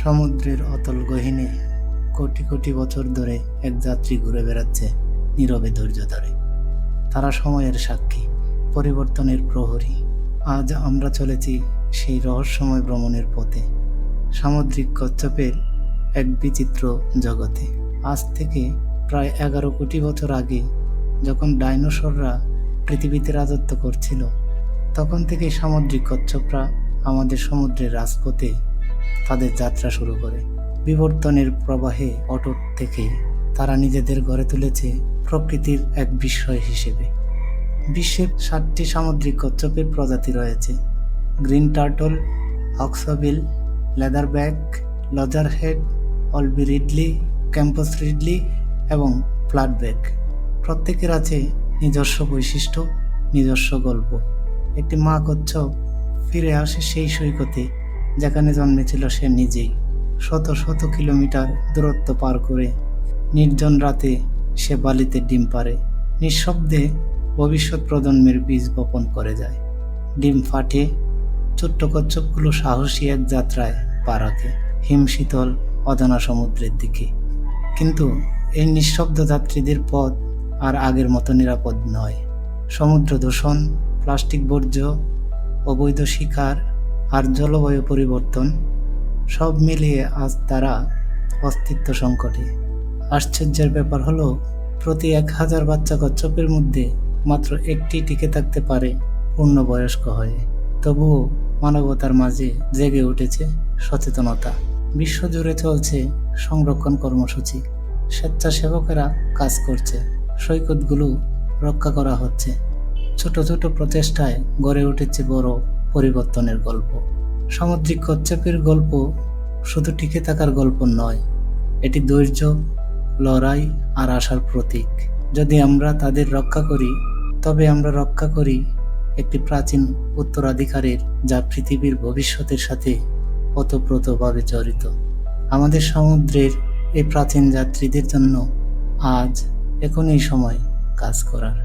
সমুদ্রের অতল গহীনে কোটি কোটি বছর ধরে এক যাত্রী ঘুরে বেড়াচ্ছে নীরবে ধৈর্য ধরে। তারা সময়ের সাক্ষী, পরিবর্তনের প্রহরী। আজ আমরা চলেছি সেই রহস্যময় ভ্রমণের পথে, সামুদ্রিক কচ্ছপের এক বিচিত্র জগতে। আজ থেকে প্রায় 11 কোটি বছর আগে, যখন ডাইনোসররা পৃথিবীতে রাজত্ব করছিল, তখন থেকেই সামুদ্রিক কচ্ছপরা আমাদের সমুদ্রের রাজপথে তাদের যাত্রা শুরু করে। বিবর্তনের প্রবাহে অটুট থেকে তারা নিজেদের গড়ে তুলেছে প্রকৃতির এক বিস্ময় হিসেবে। বিশ্বের 7টি সামুদ্রিক কচ্ছপের প্রজাতি রয়েছে: green turtle, hawksbill, leatherback, loggerhead, olive ridley, Kemp's ridley এবং ফ্ল্যাটব্যাক। প্রত্যেকের আছে নিজস্ব বৈশিষ্ট্য, নিজস্ব গল্প। একটি মা কচ্ছপ ফিরে আসে সেই সৈকতে যেখানে জন্মেছিল সে নিজেই। শত শত কিলোমিটার দূরত্ব পার করে নির্জন রাতে সে বালিতে ডিম পাড়ে। নিঃশব্দে ভবিষ্যৎ প্রজন্মের বীজ বপন করে যায়। ডিম ফাটে, ছোট্ট কচ্ছপগুলো সাহসী এক যাত্রায় পা রাখে হিমশীতল অজানা সমুদ্রের দিকে। কিন্তু এই নিঃশব্দ যাত্রীদের পথ আর আগের মতো নিরাপদ নয়। সমুদ্র দূষণ, প্লাস্টিক বর্জ্য, অবৈধ শিকার আর জলবায়ু পরিবর্তন সব মিলিয়ে আজ তারা অস্তিত্ব সংকটে। আশ্চর্যের ব্যাপার হলো, প্রতি 1000 বাচ্চা কচ্ছপের মধ্যে মাত্র একটি টিকে থাকতে পারে পূর্ণবয়স্ক হয়ে। তবুও মানবতার মাঝে জেগে উঠেছে সচেতনতা। বিশ্বজুড়ে চলছে সংরক্ষণ কর্মসূচি, স্বেচ্ছাসেবকেরা কাজ করছে, সৈকতগুলো রক্ষা করা হচ্ছে। ছোট ছোট প্রচেষ্টায় গড়ে উঠেছে বড় পরিবর্তনের গল্প। সামুদ্রিক কচ্ছপের গল্প শুধু টিকে থাকার গল্প নয়, এটি ধৈর্য, লড়াই আর আশার প্রতীক। যদি আমরা তাদের রক্ষা করি, তবে আমরা রক্ষা করি একটি প্রাচীন উত্তরাধিকারের, যা পৃথিবীর ভবিষ্যতের সাথে ওতপ্রোতভাবে জড়িত। আমাদের সমুদ্রের এই প্রাচীন যাত্রীদের জন্য আজ এখনই সময় কাজ করার।